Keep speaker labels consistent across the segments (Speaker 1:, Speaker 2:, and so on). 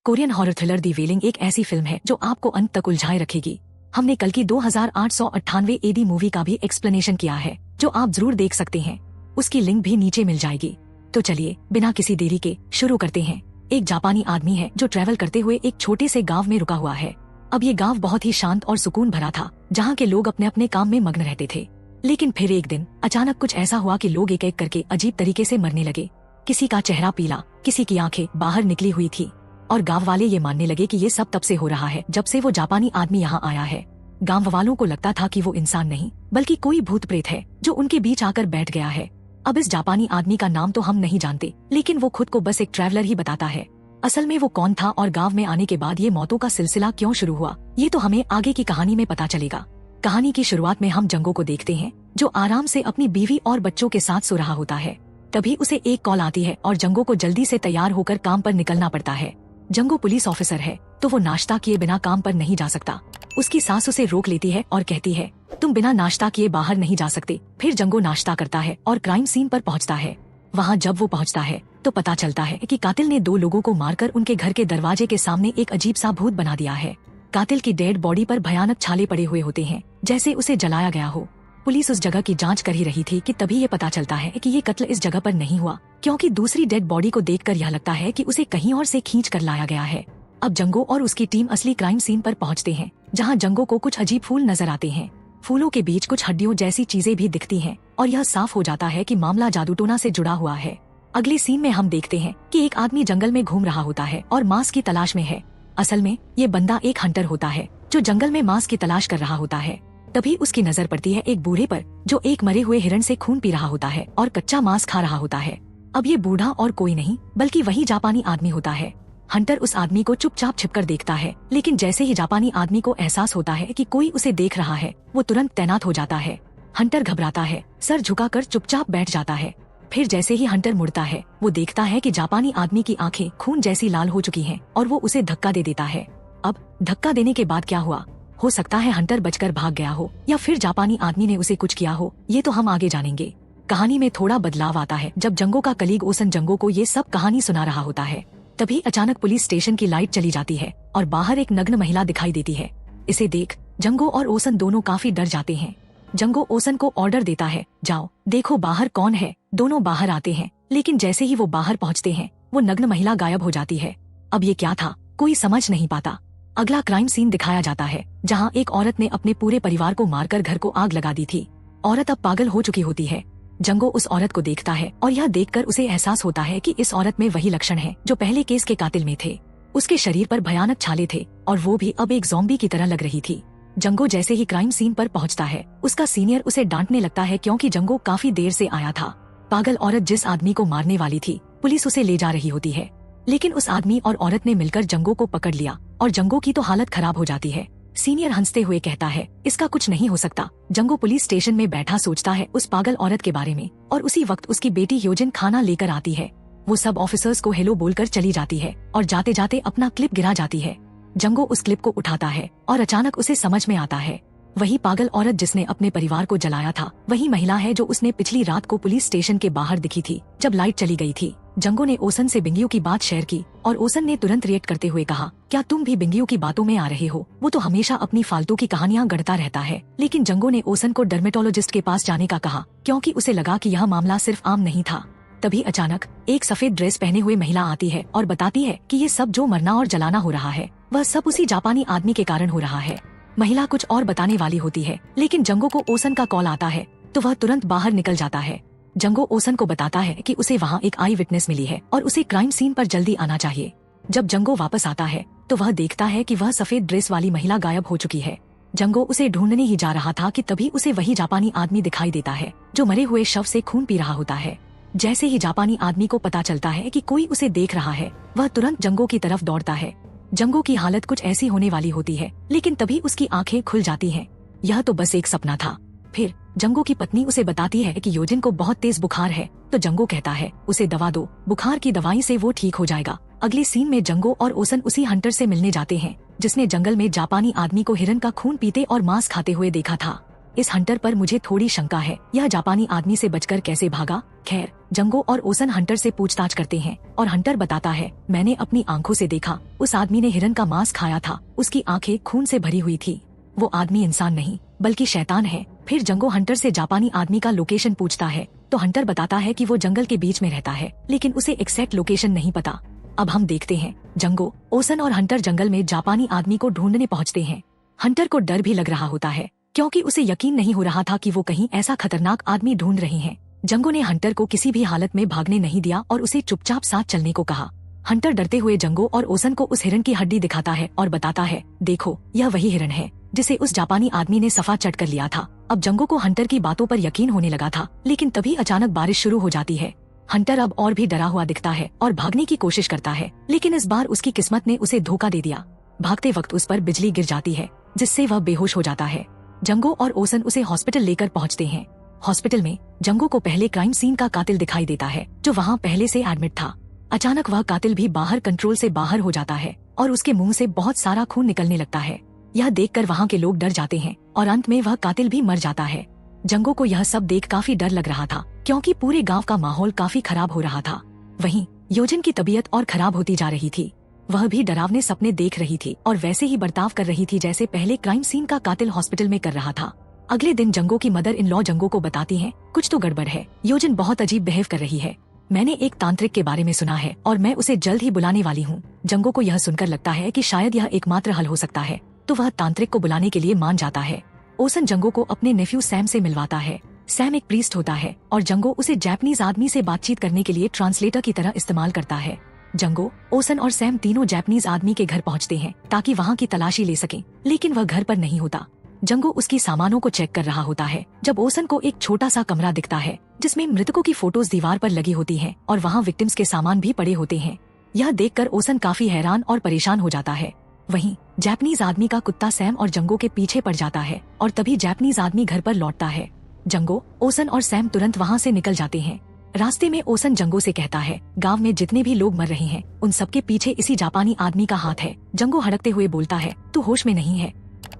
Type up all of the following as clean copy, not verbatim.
Speaker 1: Korean horror thriller दी वेलिंग एक ऐसी film है जो आपको अंत तक उलझाए रखेगी। हमने कल की 2898 एडी मूवी का भी एक्सप्लेनेशन किया है जो आप जरूर देख सकते हैं। उसकी लिंक भी नीचे मिल जाएगी। तो चलिए बिना किसी देरी के शुरू करते हैं। एक जापानी आदमी है जो ट्रैवल करते हुए एक छोटे से गांव में रुका हुआ है। अब ये गांव बहुत ही शांत और सुकून भरा था, जहाँ के लोग अपने अपने काम में मग्न रहते थे। लेकिन फिर एक दिन अचानक कुछ ऐसा हुआ कि लोग एक एक करके अजीब तरीके से मरने लगे। किसी का चेहरा पीला, किसी की आंखें बाहर निकली हुई थी और गांव वाले ये मानने लगे कि ये सब तब से हो रहा है जब से वो जापानी आदमी यहाँ आया है। गांव वालों को लगता था कि वो इंसान नहीं बल्कि कोई भूत प्रेत है जो उनके बीच आकर बैठ गया है। अब इस जापानी आदमी का नाम तो हम नहीं जानते, लेकिन वो खुद को बस एक ट्रैवलर ही बताता है। असल में वो कौन था और गांव में आने के बाद ये मौतों का सिलसिला क्यों शुरू हुआ, ये तो हमें आगे की कहानी में पता चलेगा। कहानी की शुरुआत में हम जंगो को देखते हैं जो आराम से अपनी बीवी और बच्चों के साथ सो रहा होता है। तभी उसे एक कॉल आती है और जंगो को जल्दी से तैयार होकर काम पर निकलना पड़ता है। जंगो पुलिस ऑफिसर है तो वो नाश्ता किए बिना काम पर नहीं जा सकता। उसकी सास उसे रोक लेती है और कहती है तुम बिना नाश्ता किए बाहर नहीं जा सकते। फिर जंगो नाश्ता करता है और क्राइम सीन पर पहुंचता है। वहाँ जब वो पहुंचता है तो पता चलता है कि कातिल ने 2 लोगों को मारकर उनके घर के दरवाजे के सामने एक अजीब सा भूत बना दिया है। कातिल की डेड बॉडी पर भयानक छाले पड़े हुए होते हैं, जैसे उसे जलाया गया हो। पुलिस उस जगह की जांच कर ही रही थी कि तभी ये पता चलता है कि ये कत्ल इस जगह पर नहीं हुआ, क्योंकि दूसरी डेड बॉडी को देखकर यह लगता है कि उसे कहीं और से खींच कर लाया गया है। अब जंगो और उसकी टीम असली क्राइम सीन पर पहुंचते हैं, जहां जंगो को कुछ अजीब फूल नजर आते हैं। फूलों के बीच कुछ हड्डियों जैसी चीजें भी दिखती हैं और यह साफ हो जाता है कि मामला जादूटोना से जुड़ा हुआ है। अगले सीन में हम देखते हैं कि एक आदमी जंगल में घूम रहा होता है और मांस की तलाश में है। असल में ये बंदा एक हंटर होता है जो जंगल में मांस की तलाश कर रहा होता है। तभी उसकी नजर पड़ती है एक बूढ़े पर जो एक मरे हुए हिरण से खून पी रहा होता है और कच्चा मांस खा रहा होता है। अब ये बूढ़ा और कोई नहीं बल्कि वही जापानी आदमी होता है। हंटर उस आदमी को चुपचाप छिपकर देखता है, लेकिन जैसे ही जापानी आदमी को एहसास होता है कि कोई उसे देख रहा है, वो तुरंत तैनात हो जाता है। हंटर घबराता है, सर झुकाकर चुपचाप बैठ जाता है। फिर जैसे ही हंटर मुड़ता है, वो देखता है कि जापानी आदमी की आंखें खून जैसी लाल हो चुकी हैं और वो उसे धक्का दे देता है। अब धक्का देने के बाद क्या हुआ? हो सकता है हंटर बचकर भाग गया हो या फिर जापानी आदमी ने उसे कुछ किया हो, ये तो हम आगे जानेंगे। कहानी में थोड़ा बदलाव आता है जब जंगो का कलीग ओसन जंगो को ये सब कहानी सुना रहा होता है। तभी अचानक पुलिस स्टेशन की लाइट चली जाती है और बाहर एक नग्न महिला दिखाई देती है। इसे देख जंगो और ओसन दोनों काफी डर जाते हैं। जंगो ओसन को ऑर्डर देता है, जाओ देखो बाहर कौन है। दोनों बाहर आते हैं, लेकिन जैसे ही वो बाहर पहुंचते हैं, वो नग्न महिला गायब हो जाती है। अब ये क्या था, कोई समझ नहीं पाता। अगला क्राइम सीन दिखाया जाता है जहाँ एक औरत ने अपने पूरे परिवार को मारकर घर को आग लगा दी थी। औरत अब पागल हो चुकी होती है। जंगो उस औरत को देखता है और यह देखकर उसे एहसास होता है कि इस औरत में वही लक्षण है जो पहले केस के कातिल में थे। उसके शरीर पर भयानक छाले थे और वो भी अब एक ज़ॉम्बी की तरह लग रही थी। जंगो जैसे ही क्राइम सीन पर पहुंचता है, उसका सीनियर उसे डांटने लगता है क्योंकि जंगो काफी देर से आया था। पागल औरत जिस आदमी को मारने वाली थी, पुलिस उसे ले जा रही होती है, लेकिन उस आदमी और औरत ने मिलकर जंगो को पकड़ लिया और जंगो की तो हालत खराब हो जाती है। सीनियर हंसते हुए कहता है, इसका कुछ नहीं हो सकता। जंगो पुलिस स्टेशन में बैठा सोचता है उस पागल औरत के बारे में और उसी वक्त उसकी बेटी योजिन खाना लेकर आती है। वो सब ऑफिसर्स को हेलो बोलकर चली जाती है और जाते जाते अपना क्लिप गिरा जाती है। जंगो उस क्लिप को उठाता है और अचानक उसे समझ में आता है वही पागल औरत जिसने अपने परिवार को जलाया था, वही महिला है जो उसने पिछली रात को पुलिस स्टेशन के बाहर दिखी थी जब लाइट चली गई थी। जंगो ने ओसन से बिंगियों की बात शेयर की और ओसन ने तुरंत रिएक्ट करते हुए कहा, क्या तुम भी बिंगियों की बातों में आ रहे हो? वो तो हमेशा अपनी फालतू की कहानियां गढ़ता रहता है। लेकिन जंगो ने ओसन को डर्मेटोलॉजिस्ट के पास जाने का कहा क्योंकि उसे लगा कि यह मामला सिर्फ आम नहीं था। तभी अचानक एक सफेद ड्रेस पहने हुए महिला आती है और बताती है कि ये सब जो मरना और जलाना हो रहा है, वह सब उसी जापानी आदमी के कारण हो रहा है। महिला कुछ और बताने वाली होती है, लेकिन जंगो को ओसन का कॉल आता है तो वह तुरंत बाहर निकल जाता है। जंगो ओसन को बताता है कि उसे वहाँ एक आई विटनेस मिली है और उसे क्राइम सीन पर जल्दी आना चाहिए। जब जंगो वापस आता है तो वह देखता है कि वह सफेद ड्रेस वाली महिला गायब हो चुकी है। जंगो उसे ढूंढने ही जा रहा था कि तभी उसे वही जापानी आदमी दिखाई देता है जो मरे हुए शव से खून पी रहा होता है। जैसे ही जापानी आदमी को पता चलता है कि कोई उसे देख रहा है, वह तुरंत जंगो की तरफ दौड़ता है। जंगो की हालत कुछ ऐसी होने वाली होती है, लेकिन तभी उसकी आंखें खुल जाती हैं। यह तो बस एक सपना था। फिर जंगो की पत्नी उसे बताती है कि योजिन को बहुत तेज बुखार है, तो जंगो कहता है उसे दवा दो, बुखार की दवाई से वो ठीक हो जाएगा। अगले सीन में जंगो और ओसन उसी हंटर से मिलने जाते हैं जिसने जंगल में जापानी आदमी को हिरन का खून पीते और मांस खाते हुए देखा था। इस हंटर पर मुझे थोड़ी शंका है, यह जापानी आदमी से बचकर कैसे भागा। खैर, जंगो और ओसन हंटर से पूछताछ करते हैं और हंटर बताता है, मैंने अपनी आंखों से देखा, उस आदमी ने हिरन का मांस खाया था, उसकी आंखें खून से भरी हुई थी। वो आदमी इंसान नहीं बल्कि शैतान है। फिर जंगो हंटर से जापानी आदमी का लोकेशन पूछता है तो हंटर बताता है कि वो जंगल के बीच में रहता है, लेकिन उसे एग्जैक्ट लोकेशन नहीं पता। अब हम देखते हैं, जंगो, ओसन और हंटर जंगल में जापानी आदमी को ढूंढने पहुंचते हैं। हंटर को डर भी लग रहा होता है क्योंकि उसे यकीन नहीं हो रहा था कि वो कहीं ऐसा खतरनाक आदमी ढूंढ रहे हैं। जंगो ने हंटर को किसी भी हालत में भागने नहीं दिया और उसे चुपचाप साथ चलने को कहा। हंटर डरते हुए जंगो और ओसन को उस हिरन की हड्डी दिखाता है और बताता है, देखो, यह वही हिरन है जिसे उस जापानी आदमी ने सफा चट कर लिया था। अब जंगो को हंटर की बातों पर यकीन होने लगा था, लेकिन तभी अचानक बारिश शुरू हो जाती है। हंटर अब और भी डरा हुआ दिखता है और भागने की कोशिश करता है, लेकिन इस बार उसकी किस्मत ने उसे धोखा दे दिया। भागते वक्त उस पर बिजली गिर जाती है, जिससे वह बेहोश हो जाता है। जंगो और ओसन उसे हॉस्पिटल लेकर पहुंचते हैं। हॉस्पिटल में जंगो को पहले क्राइम सीन का कातिल दिखाई देता है, जो वहाँ पहले से एडमिट था। अचानक वह कातिल भी बाहर कंट्रोल से बाहर हो जाता है और उसके मुंह से बहुत सारा खून निकलने लगता है। यह देखकर वहाँ के लोग डर जाते हैं और अंत में वह कातिल भी मर जाता है। जंगो को यह सब देख काफी डर लग रहा था क्योंकि पूरे गांव का माहौल काफी खराब हो रहा था। वहीं योजन की तबीयत और खराब होती जा रही थी। वह भी डरावने सपने देख रही थी और वैसे ही बर्ताव कर रही थी जैसे पहले क्राइम सीन का कातिल हॉस्पिटल में कर रहा था। अगले दिन जंगो की मदर इन लॉ जंगो को बताती हैं, कुछ तो गड़बड़ है, योजन बहुत अजीब बिहेव कर रही है। मैंने एक तांत्रिक के बारे में सुना है और मैं उसे जल्द ही बुलाने वाली हूँ। जंगो को यह सुनकर लगता है कि शायद यह एकमात्र हल हो सकता है, तो वह तांत्रिक को बुलाने के लिए मान जाता है। ओसन जंगो को अपने नेफ्यू सैम से मिलवाता है। सैम एक प्रीस्ट होता है और जंगो उसे जापानीज आदमी से बातचीत करने के लिए ट्रांसलेटर की तरह इस्तेमाल करता है। जंगो, ओसन और सैम तीनों जापानीज आदमी के घर पहुंचते हैं ताकि वहां की तलाशी ले सकें, लेकिन वह घर पर नहीं होता। जंगो उसकी सामानों को चेक कर रहा होता है जब ओसन को एक छोटा सा कमरा दिखता है जिसमें मृतकों की फोटोज दीवार पर लगी होती हैं और वहाँ विक्टिम्स के सामान भी पड़े होते हैं। यह देखकर ओसन काफी हैरान और परेशान हो जाता है। वहीं जापानीज आदमी का कुत्ता सैम और जंगो के पीछे पड़ जाता है और तभी जापानीज आदमी घर पर लौटता है। जंगो, ओसन और सैम तुरंत वहाँ से निकल जाते हैं। रास्ते में ओसन जंगो से कहता है, गांव में जितने भी लोग मर रहे हैं उन सबके पीछे इसी जापानी आदमी का हाथ है। जंगो हड़कते हुए बोलता है, तू होश में नहीं है।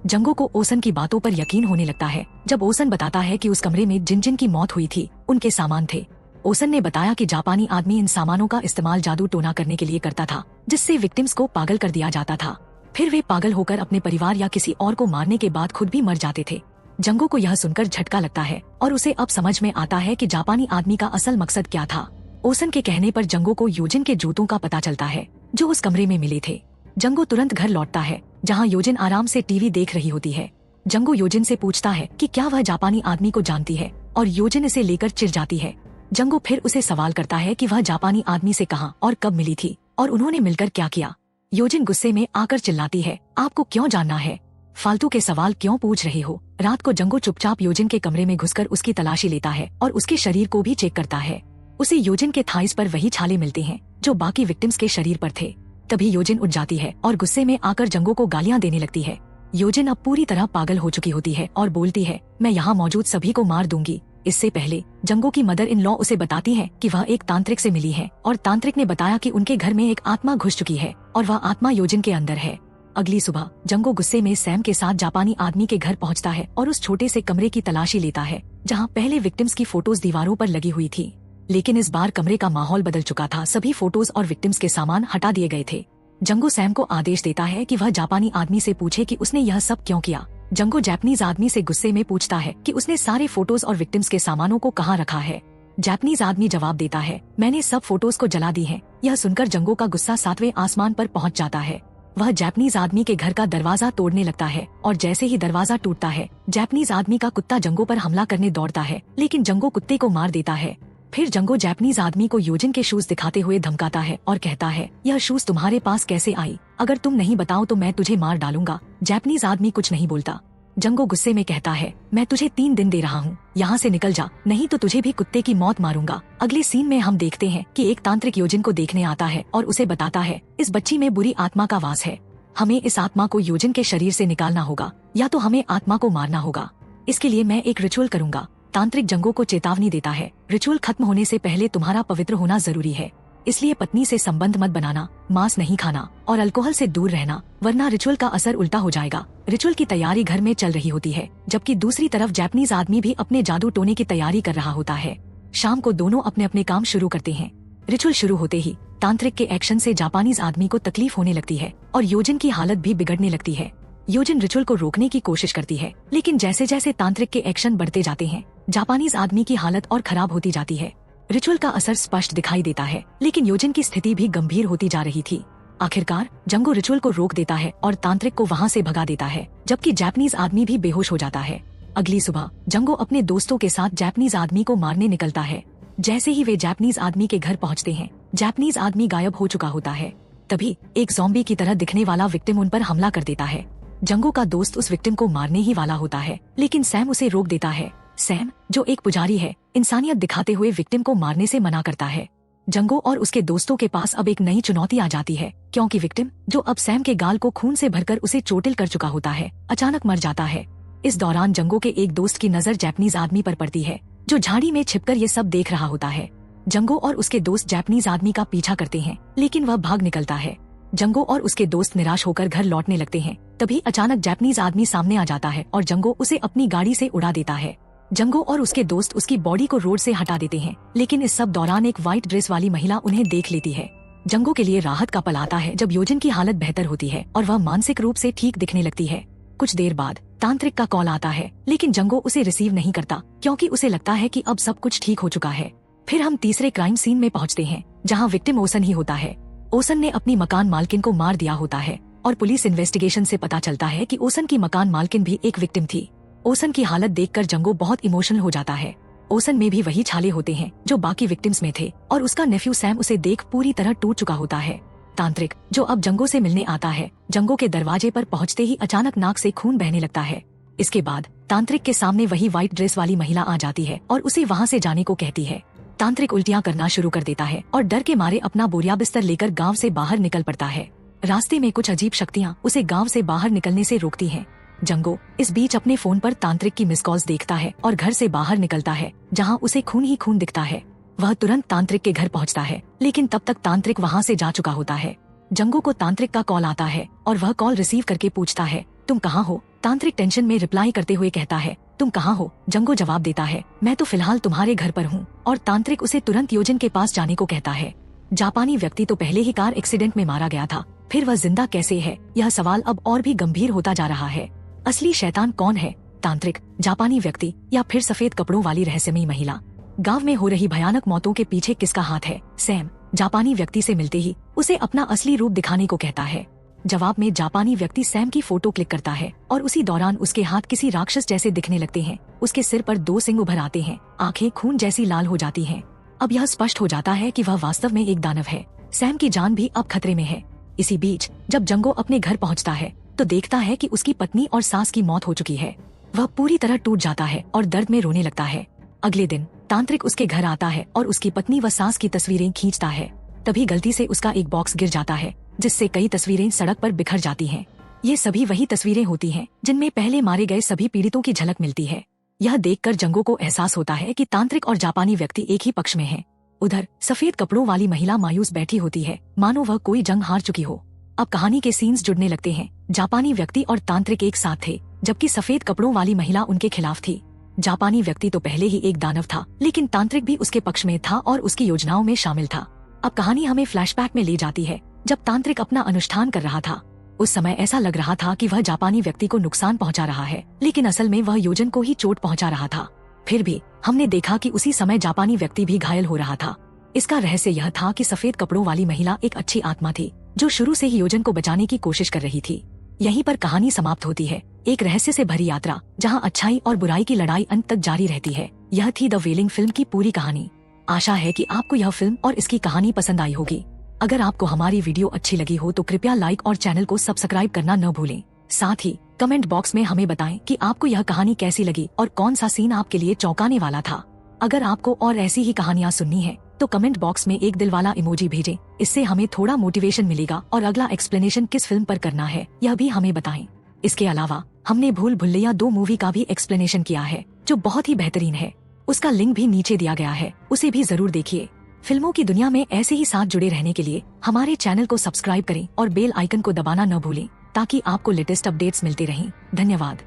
Speaker 1: जंगो को ओसन की बातों पर यकीन होने लगता है जब ओसन बताता है कि उस कमरे में जिन जिन की मौत हुई थी उनके सामान थे। ओसन ने बताया कि जापानी आदमी इन सामानों का इस्तेमाल जादू टोना करने के लिए करता था, जिससे विक्टिम्स को पागल कर दिया जाता था। फिर वे पागल होकर अपने परिवार या किसी और को मारने के बाद खुद भी मर जाते थे। जंगो को यह सुनकर झटका लगता है और उसे अब समझ में आता है कि जापानी आदमी का असल मकसद क्या था। ओसन के कहने पर जंगो को योजिन के जूतों का पता चलता है जो उस कमरे में मिले थे। जंगो तुरंत घर लौटता है जहां योजिन आराम से टीवी देख रही होती है। जंगो योजिन से पूछता है कि क्या वह जापानी आदमी को जानती है और योजिन इसे लेकर चिढ़ जाती है। जंगो फिर उसे सवाल करता है कि वह जापानी आदमी से कहां और कब मिली थी और उन्होंने मिलकर क्या किया। योजिन गुस्से में आकर चिल्लाती है, आपको क्यों जानना है, फालतू के सवाल क्यों पूछ रहे हो। रात को जंगो चुपचाप योजिन के कमरे में घुसकर उसकी तलाशी लेता है और उसके शरीर को भी चेक करता है। उसे योजिन के थाइस पर वही छाले मिलते हैं जो बाकी विक्टिम्स के शरीर पर थे। तभी योजिन उठ जाती है और गुस्से में आकर जंगो को गालियां देने लगती है। योजिन अब पूरी तरह पागल हो चुकी होती है और बोलती है, मैं यहाँ मौजूद सभी को मार दूंगी। इससे पहले जंगो की मदर इन लॉ उसे बताती है कि वह एक तांत्रिक से मिली है और तांत्रिक ने बताया कि उनके घर में एक आत्मा घुस चुकी है और वह आत्मा योजिन के अंदर है। अगली सुबह जंगो गुस्से में सैम के साथ जापानी आदमी के घर पहुंचता है और उस छोटे से कमरे की तलाशी लेता है जहां पहले विक्टिम्स की फोटोज दीवारों पर लगी हुई थी, लेकिन इस बार कमरे का माहौल बदल चुका था। सभी फोटोज और विक्टिम्स के सामान हटा दिए गए थे। जंगो सैम को आदेश देता है कि वह जापानी आदमी से पूछे कि उसने यह सब क्यों किया। जंगो जापानीज आदमी से गुस्से में पूछता है कि उसने सारे फोटोज और विक्टिम्स के सामानों को कहाँ रखा है। जापानीज आदमी जवाब देता है, मैंने सब फोटोज को जला दी है। यह सुनकर जंगो का गुस्सा 7वें आसमान पर पहुँच जाता है। वह जापानीज आदमी के घर का दरवाजा तोड़ने लगता है और जैसे ही दरवाजा टूटता है जापानीज आदमी का कुत्ता जंगो पर हमला करने दौड़ता है, लेकिन जंगो कुत्ते को मार देता है। फिर जंगो जापानीज आदमी को योजिन के शूज दिखाते हुए धमकाता है और कहता है, यह शूज तुम्हारे पास कैसे आई, अगर तुम नहीं बताओ तो मैं तुझे मार डालूंगा। जापानीज आदमी कुछ नहीं बोलता। जंगो गुस्से में कहता है, मैं तुझे 3 दिन दे रहा हूँ, यहाँ से निकल जा, नहीं तो तुझे भी कुत्ते की मौत मारूंगा। अगले सीन में हम देखते हैं कि एक तांत्रिक योजिन को देखने आता है और उसे बताता है, इस बच्ची में बुरी आत्मा का वास है, हमें इस आत्मा को योजिन के शरीर से निकालना होगा या तो हमें आत्मा को मारना होगा। इसके लिए मैं एक रिचुअल करूंगा। तांत्रिक जंगो को चेतावनी देता है, रिचुअल खत्म होने से पहले तुम्हारा पवित्र होना जरूरी है। इसलिए पत्नी से संबंध मत बनाना, मांस नहीं खाना और अल्कोहल से दूर रहना, वरना रिचुअल का असर उल्टा हो जाएगा। रिचुअल की तैयारी घर में चल रही होती है, जबकि दूसरी तरफ जापानीज आदमी भी अपने जादू टोने की तैयारी कर रहा होता है। शाम को दोनों अपने अपने काम शुरू करते हैं। रिचुअल शुरू होते ही तांत्रिक के एक्शन से जापानीज आदमी को तकलीफ होने लगती है और योजन की हालत भी बिगड़ने लगती है। योजन रिचुअल को रोकने की कोशिश करती है, लेकिन जैसे जैसे तांत्रिक के एक्शन बढ़ते जाते हैं, जापानीज आदमी की हालत और खराब होती जाती है। रिचुअल का असर स्पष्ट दिखाई देता है, लेकिन योजन की स्थिति भी गंभीर होती जा रही थी। आखिरकार जंगो रिचुअल को रोक देता है और तांत्रिक को वहाँ से भगा देता है, जबकि जापानीज आदमी भी बेहोश हो जाता है। अगली सुबह जंगो अपने दोस्तों के साथ जापानीज आदमी को मारने निकलता है। जैसे ही वे जापानीज आदमी के घर पहुँचते हैं, जापानीज आदमी गायब हो चुका होता है। तभी एक ज़ॉम्बी की तरह दिखने वाला विक्टिम उन पर हमला कर देता है। जंगो का दोस्त उस विक्टिम को मारने ही वाला होता है, लेकिन सैम उसे रोक देता है। सैम, जो एक पुजारी है, इंसानियत दिखाते हुए विक्टिम को मारने से मना करता है। जंगो और उसके दोस्तों के पास अब एक नई चुनौती आ जाती है, क्योंकि विक्टिम, जो अब सैम के गाल को खून से भरकर उसे चोटिल कर चुका होता है, अचानक मर जाता है। इस दौरान जंगो के एक दोस्त की नजर जापानीज आदमी पर पड़ती है, जो झाड़ी में छिपकर ये सब देख रहा होता है। जंगो और उसके दोस्त जापानीज आदमी का पीछा करते हैं, लेकिन वह भाग निकलता है। जंगो और उसके दोस्त निराश होकर घर लौटने लगते हैं। तभी अचानक जापानीज आदमी सामने आ जाता है और जंगो उसे अपनी गाड़ी से उड़ा देता है। जंगो और उसके दोस्त उसकी बॉडी को रोड से हटा देते हैं, लेकिन इस सब दौरान एक व्हाइट ड्रेस वाली महिला उन्हें देख लेती है। जंगो के लिए राहत का पल आता है जब योजन की हालत बेहतर होती है और वह मानसिक रूप से ठीक दिखने लगती है। कुछ देर बाद तांत्रिक का कॉल आता है, लेकिन जंगो उसे रिसीव नहीं करता, क्योंकि उसे लगता है कि अब सब कुछ ठीक हो चुका है। फिर हम तीसरे क्राइम सीन में पहुंचते हैं, जहां विक्टिम ओसन ही होता है। ओसन ने अपनी मकान मालकिन को मार दिया होता है और पुलिस इन्वेस्टिगेशन से पता चलता है कि ओसन की मकान मालकिन भी एक विक्टिम थी। ओसन की हालत देखकर जंगो बहुत इमोशनल हो जाता है। ओसन में भी वही छाले होते हैं जो बाकी विक्टिम्स में थे, और उसका नेफ्यू सैम उसे देख पूरी तरह टूट चुका होता है। तांत्रिक, जो अब जंगो से मिलने आता है, जंगो के दरवाजे पर पहुंचते ही अचानक नाक से खून बहने लगता है। इसके बाद तांत्रिक के सामने वही व्हाइट ड्रेस वाली महिला आ जाती है और उसे वहाँ से जाने को कहती है। तांत्रिक उल्टियाँ करना शुरू कर देता है और डर के मारे अपना बोरिया बिस्तर लेकर गाँव से बाहर निकल पड़ता है। रास्ते में कुछ अजीब शक्तियाँ उसे गाँव से बाहर निकलने से रोकती हैं। जंगो इस बीच अपने फोन पर तांत्रिक की मिस कॉल्स देखता है और घर से बाहर निकलता है, जहां उसे खून ही खून दिखता है। वह तुरंत तांत्रिक के घर पहुंचता है, लेकिन तब तक तांत्रिक वहां से जा चुका होता है। जंगो को तांत्रिक का कॉल आता है और वह कॉल रिसीव करके पूछता है, तुम कहाँ हो? तांत्रिक टेंशन में रिप्लाई करते हुए कहता है, तुम कहाँ हो? जंगो जवाब देता है, मैं तो फिलहाल तुम्हारे घर पर हूँ, और तांत्रिक उसे तुरंत योजन के पास जाने को कहता है। जापानी व्यक्ति तो पहले ही कार एक्सीडेंट में मारा गया था, फिर वह जिंदा कैसे है? यह सवाल अब और भी गंभीर होता जा रहा है। असली शैतान कौन है? तांत्रिक, जापानी व्यक्ति, या फिर सफेद कपड़ों वाली रहस्यमयी महिला? गांव में हो रही भयानक मौतों के पीछे किसका हाथ है? सैम जापानी व्यक्ति से मिलते ही उसे अपना असली रूप दिखाने को कहता है। जवाब में जापानी व्यक्ति सैम की फोटो क्लिक करता है और उसी दौरान उसके हाथ किसी राक्षस जैसे दिखने लगते हैं। उसके सिर पर 2 सिंग उभर आते हैं, आंखें खून जैसी लाल हो जाती हैं। अब यह स्पष्ट हो जाता है कि वह वास्तव में एक दानव है। सैम की जान भी अब खतरे में है। इसी बीच जब जंगो अपने घर पहुंचता है तो देखता है कि उसकी पत्नी और सास की मौत हो चुकी है। वह पूरी तरह टूट जाता है और दर्द में रोने लगता है। अगले दिन तांत्रिक उसके घर आता है और उसकी पत्नी व सास की तस्वीरें खींचता है। तभी गलती से उसका एक बॉक्स गिर जाता है, जिससे कई तस्वीरें सड़क पर बिखर जाती हैं। ये सभी वही तस्वीरें होती हैं जिनमें पहले मारे गए सभी पीड़ितों की झलक मिलती है। यह देखकर जंगो को एहसास होता है कि तांत्रिक और जापानी व्यक्ति एक ही पक्ष में हैं। उधर सफेद कपड़ों वाली महिला मायूस बैठी होती है, मानो वह कोई जंग हार चुकी हो। अब कहानी के सीन्स जुड़ने लगते हैं। जापानी व्यक्ति और तांत्रिक एक साथ थे, जबकि सफेद कपड़ों वाली महिला उनके खिलाफ थी। जापानी व्यक्ति तो पहले ही एक दानव था, लेकिन तांत्रिक भी उसके पक्ष में था और उसकी योजनाओं में शामिल था। अब कहानी हमें फ्लैशबैक में ले जाती है, जब तांत्रिक अपना अनुष्ठान कर रहा था। उस समय ऐसा लग रहा था कि वह जापानी व्यक्ति को नुकसान पहुंचा रहा है, लेकिन असल में वह योजन को ही चोट पहुंचा रहा था। फिर भी हमने देखा कि उसी समय जापानी व्यक्ति भी घायल हो रहा था। इसका रहस्य यह था कि सफेद कपड़ों वाली महिला एक अच्छी आत्मा थी, जो शुरू से ही योजन को बचाने की कोशिश कर रही थी। यहीं पर कहानी समाप्त होती है, एक रहस्य से भरी यात्रा, जहां अच्छाई और बुराई की लड़ाई अंत तक जारी रहती है। यह थी द वेलिंग फिल्म की पूरी कहानी। आशा है कि आपको यह फिल्म और इसकी कहानी पसंद आई होगी। अगर आपको हमारी वीडियो अच्छी लगी हो तो कृपया लाइक और चैनल को सब्सक्राइब करना न भूलें। साथ ही कमेंट बॉक्स में हमें बताएं कि आपको यह कहानी कैसी लगी और कौन सा सीन आपके लिए चौंकाने वाला था। अगर आपको और ऐसी ही कहानियाँ सुननी है तो कमेंट बॉक्स में एक दिल वाला इमोजी भेजें। इससे हमें थोड़ा मोटिवेशन मिलेगा और अगला एक्सप्लेनेशन किस फिल्म पर करना है यह भी हमें बताएं। इसके अलावा हमने भूल भुलैया 2 मूवी का भी एक्सप्लेनेशन किया है, जो बहुत ही बेहतरीन है। उसका लिंक भी नीचे दिया गया है, उसे भी जरूर देखिए। फिल्मों की दुनिया में ऐसे ही साथ जुड़े रहने के लिए हमारे चैनल को सब्सक्राइब करें और बेल आइकन को दबाना न भूलें ताकि आपको लेटेस्ट अपडेट्स मिलते रहें। धन्यवाद।